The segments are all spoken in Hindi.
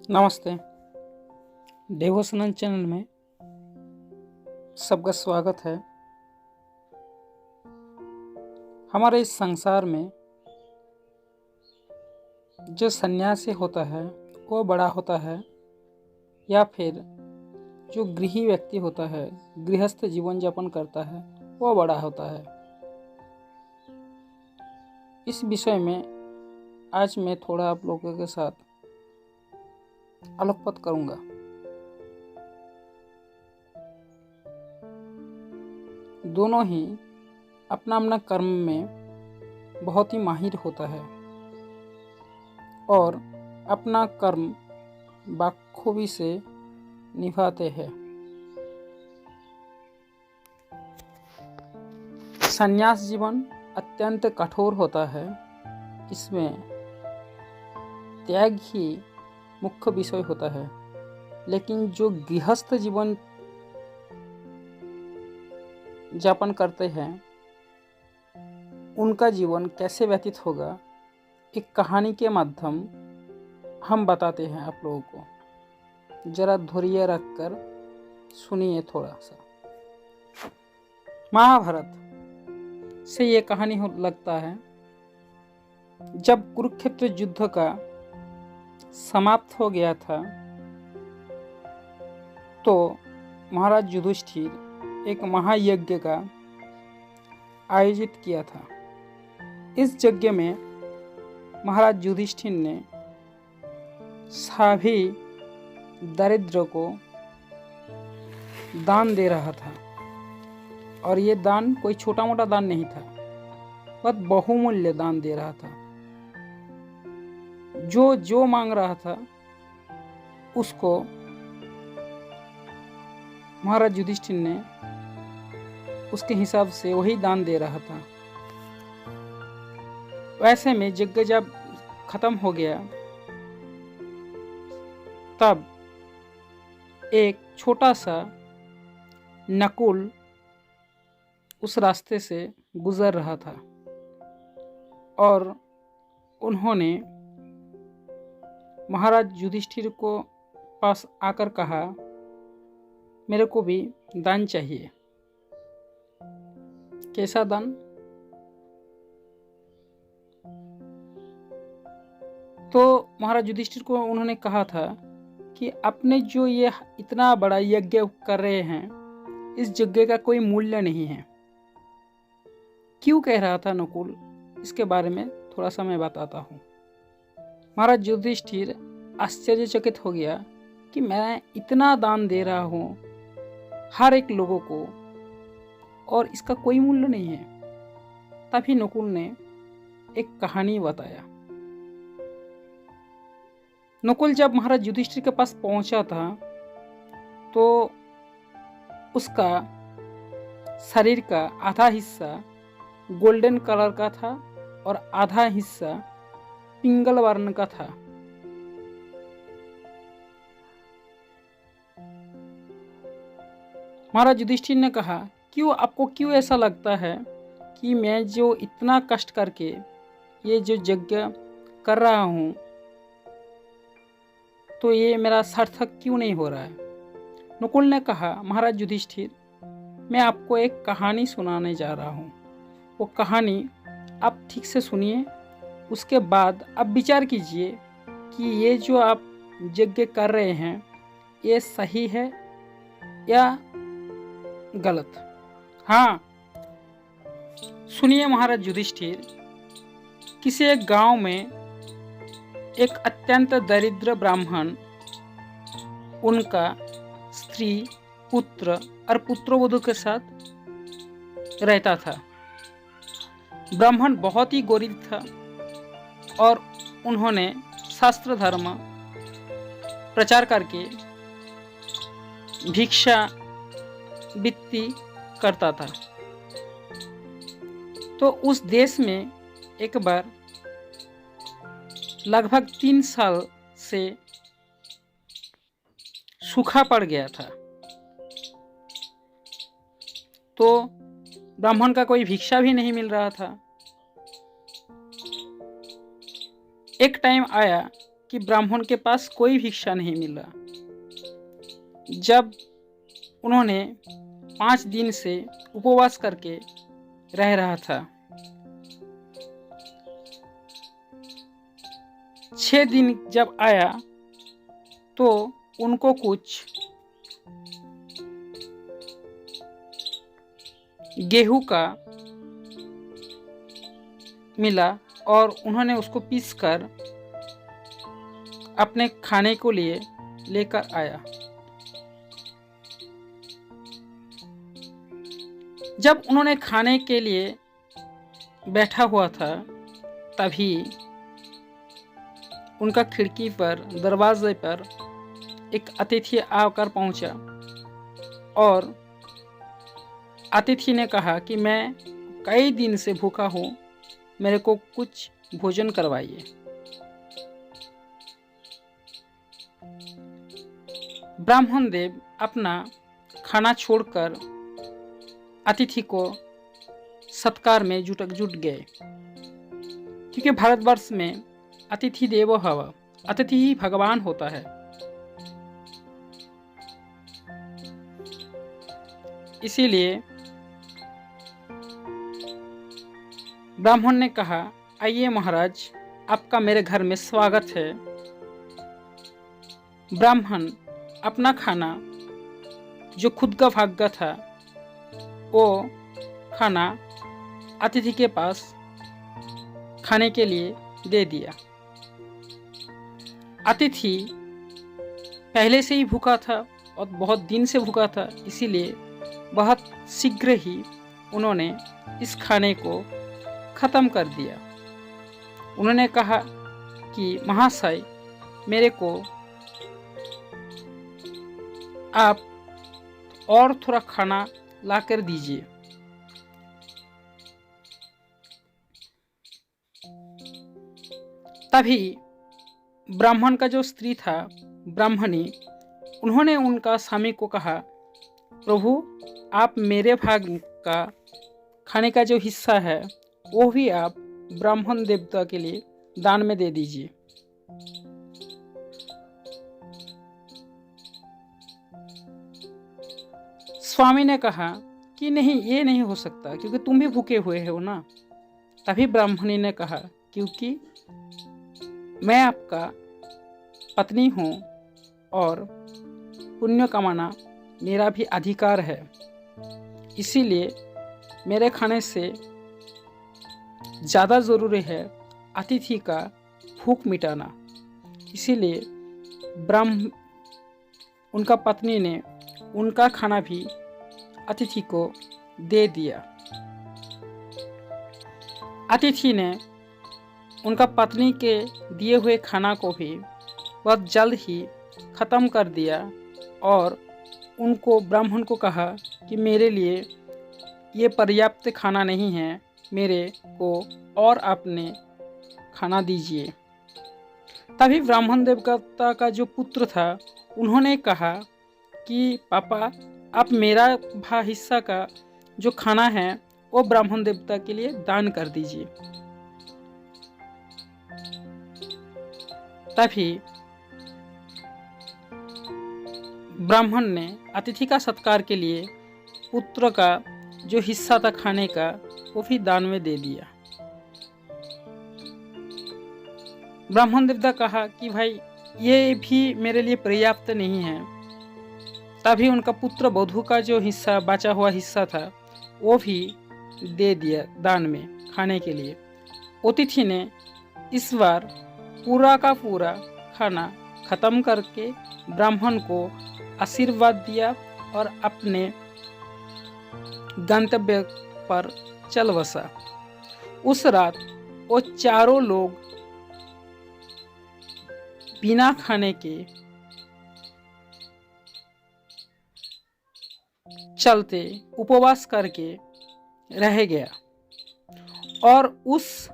नमस्ते। देवोसनन चैनल में सबका स्वागत है। हमारे इस संसार में जो सन्यासी होता है वो बड़ा होता है या फिर जो गृही व्यक्ति होता है, गृहस्थ जीवन यापन करता है, वो बड़ा होता है। इस विषय में आज मैं थोड़ा आप लोगों के साथ आलोकपात करूंगा। दोनों ही अपना अपना कर्म में बहुत ही माहिर होता है और अपना कर्म बखूबी से निभाते हैं। संन्यास जीवन अत्यंत कठोर होता है। इसमें त्याग ही मुख्य विषय होता है, लेकिन जो गृहस्थ जीवन यापन करते हैं उनका जीवन कैसे व्यतीत होगा, एक कहानी के माध्यम हम बताते हैं आप लोगों को। जरा धैर्य रखकर सुनिए थोड़ा सा। महाभारत से ये कहानी लगता है। जब कुरुक्षेत्र युद्ध का समाप्त हो गया था तो महाराज युधिष्ठिर एक महायज्ञ का आयोजित किया था। इस यज्ञ में महाराज युधिष्ठिर ने सभी दरिद्र को दान दे रहा था, और ये दान कोई छोटा मोटा दान नहीं था, बहुत बहुमूल्य दान दे रहा था। जो मांग रहा था उसको महाराज युधिष्ठिर ने उसके हिसाब से वही दान दे रहा था। वैसे में यज्ञ जब खत्म हो गया तब एक छोटा सा नकुल उस रास्ते से गुजर रहा था और उन्होंने महाराज युधिष्ठिर को पास आकर कहा, मेरे को भी दान चाहिए। कैसा दान? तो महाराज युधिष्ठिर को उन्होंने कहा था कि अपने जो ये इतना बड़ा यज्ञ कर रहे हैं, इस यज्ञ का कोई मूल्य नहीं है। क्यों कह रहा था नकुल, इसके बारे में थोड़ा सा मैं बताता हूँ। महाराज युधिष्ठिर आश्चर्यचकित हो गया कि मैं इतना दान दे रहा हूँ हर एक लोगों को और इसका कोई मूल्य नहीं है। तभी नकुल ने एक कहानी बताया। नकुल जब महाराज युधिष्ठिर के पास पहुंचा था तो उसका शरीर का आधा हिस्सा गोल्डन कलर का था और आधा हिस्सा पिंगल वर्ण का था। महाराज युधिष्ठिर ने कहा, क्यों ऐसा लगता है कि मैं जो इतना कष्ट करके ये जो यज्ञ कर रहा हूँ तो ये मेरा सार्थक क्यों नहीं हो रहा है? नकुल ने कहा, महाराज युधिष्ठिर, मैं आपको एक कहानी सुनाने जा रहा हूँ। वो कहानी आप ठीक से सुनिए, उसके बाद आप विचार कीजिए कि ये जो आप यज्ञ कर रहे हैं ये सही है या गलत। हाँ, सुनिए महाराज युधिष्ठिर। किसी एक गांव में एक अत्यंत दरिद्र ब्राह्मण, उनका स्त्री, पुत्र और पुत्रवधू के साथ रहता था। ब्राह्मण बहुत ही गरीब था और उन्होंने शास्त्र धर्म प्रचार करके भिक्षा वित्ती करता था। तो उस देश में एक बार लगभग 3 साल से सूखा पड़ गया था। तो ब्राह्मण का कोई भिक्षा भी नहीं मिल रहा था। एक टाइम आया कि ब्राह्मण के पास कोई भिक्षा नहीं मिला। जब उन्होंने 5 दिन से उपवास करके रह रहा था, 6 दिन जब आया तो उनको कुछ गेहूं का मिला और उन्होंने उसको पीसकर अपने खाने को लिए लेकर आया। जब उन्होंने खाने के लिए बैठा हुआ था, तभी उनका खिड़की पर, दरवाजे पर एक अतिथि आकर पहुंचा और अतिथि ने कहा कि मैं कई दिन से भूखा हूँ, मेरे को कुछ भोजन करवाइए। ब्राह्मण देव अपना खाना छोड़कर अतिथि को सत्कार में जुट गए, क्योंकि भारतवर्ष में अतिथि देवो भव, अतिथि ही भगवान होता है। इसीलिए ब्राह्मण ने कहा, आइए महाराज, आपका मेरे घर में स्वागत है। ब्राह्मण अपना खाना जो खुद का भाग्य था, वो खाना अतिथि के पास खाने के लिए दे दिया। अतिथि पहले से ही भूखा था और बहुत दिन से भूखा था, इसीलिए बहुत शीघ्र ही उन्होंने इस खाने को ख़त्म कर दिया। उन्होंने कहा कि महाशय, मेरे को आप और थोड़ा खाना लाकर दीजिए। तभी ब्राह्मण का जो स्त्री था, ब्राह्मणी, उन्होंने उनका स्वामी को कहा, प्रभु, आप मेरे भाग का खाने का जो हिस्सा है वो भी आप ब्राह्मण देवता के लिए दान में दे दीजिए। स्वामी ने कहा कि नहीं, ये नहीं हो सकता, क्योंकि तुम भी भूखे हुए हो ना। तभी ब्राह्मणी ने कहा, क्योंकि मैं आपका पत्नी हूँ और पुण्य कमाना मेरा भी अधिकार है, इसीलिए मेरे खाने से ज़्यादा ज़रूरी है अतिथि का भूख मिटाना। इसीलिए उनका पत्नी ने उनका खाना भी अतिथि को दे दिया। अतिथि ने उनका पत्नी के दिए हुए खाना को भी बहुत जल्द ही ख़त्म कर दिया और उनको, ब्राह्मण को कहा कि मेरे लिए ये पर्याप्त खाना नहीं है, मेरे को और आपने खाना दीजिए। तभी ब्राह्मण देवता का जो पुत्र था, उन्होंने कहा कि पापा, आप मेरा हिस्सा का जो खाना है वो ब्राह्मण देवता के लिए दान कर दीजिए। तभी ब्राह्मण ने अतिथि का सत्कार के लिए पुत्र का जो हिस्सा था खाने का, वो भी दान में दे दिया। ब्राह्मण देवता कहा कि भाई, ये भी मेरे लिए पर्याप्त नहीं है। तभी उनका पुत्र वधू का जो हिस्सा, बचा हुआ हिस्सा था, वो भी दे दिया दान में खाने के लिए। अतिथि ने इस बार पूरा का पूरा खाना खत्म करके ब्राह्मण को आशीर्वाद दिया और अपने गंतव्य पर चल बसा। उस रात वो चारों लोग बिना खाने के चलते उपवास करके रह गया और उस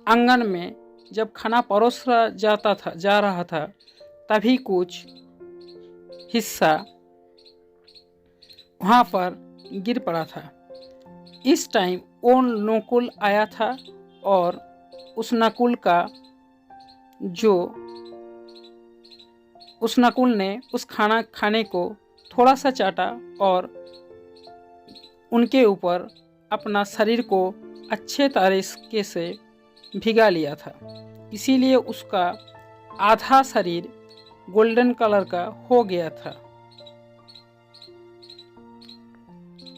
आंगन में जब खाना परोसा जा रहा था, तभी कुछ हिस्सा वहाँ पर गिर पड़ा था। इस टाइम वो नकुल आया था और उस नकुल ने उस खाने को थोड़ा सा चाटा और उनके ऊपर अपना शरीर को अच्छे तरीके से भिगा लिया था। इसीलिए उसका आधा शरीर गोल्डन कलर का हो गया था।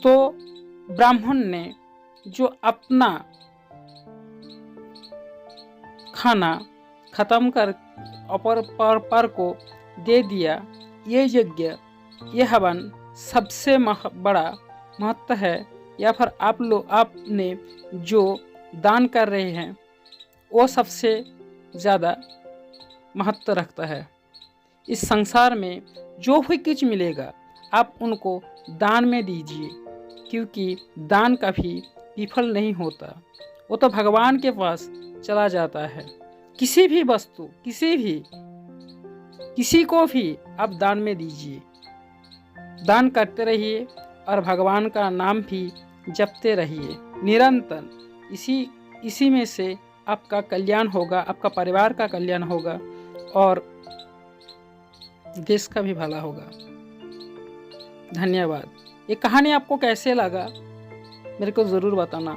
तो ब्राह्मण ने जो अपना खाना खत्म कर अपर पर को दे दिया, ये यज्ञ, ये हवन सबसे बड़ा महत्व है। या फिर आपने जो दान कर रहे हैं वो सबसे ज़्यादा महत्व रखता है। इस संसार में जो भी कुछ मिलेगा आप उनको दान में दीजिए, क्योंकि दान कभी विफल नहीं होता, वो तो भगवान के पास चला जाता है। किसी भी वस्तु, किसी को भी आप दान में दीजिए, दान करते रहिए और भगवान का नाम भी जपते रहिए निरंतर। इसी में से आपका कल्याण होगा, आपका परिवार का कल्याण होगा और देश का भी भला होगा। धन्यवाद। ये कहानी आपको कैसे लगा मेरे को ज़रूर बताना।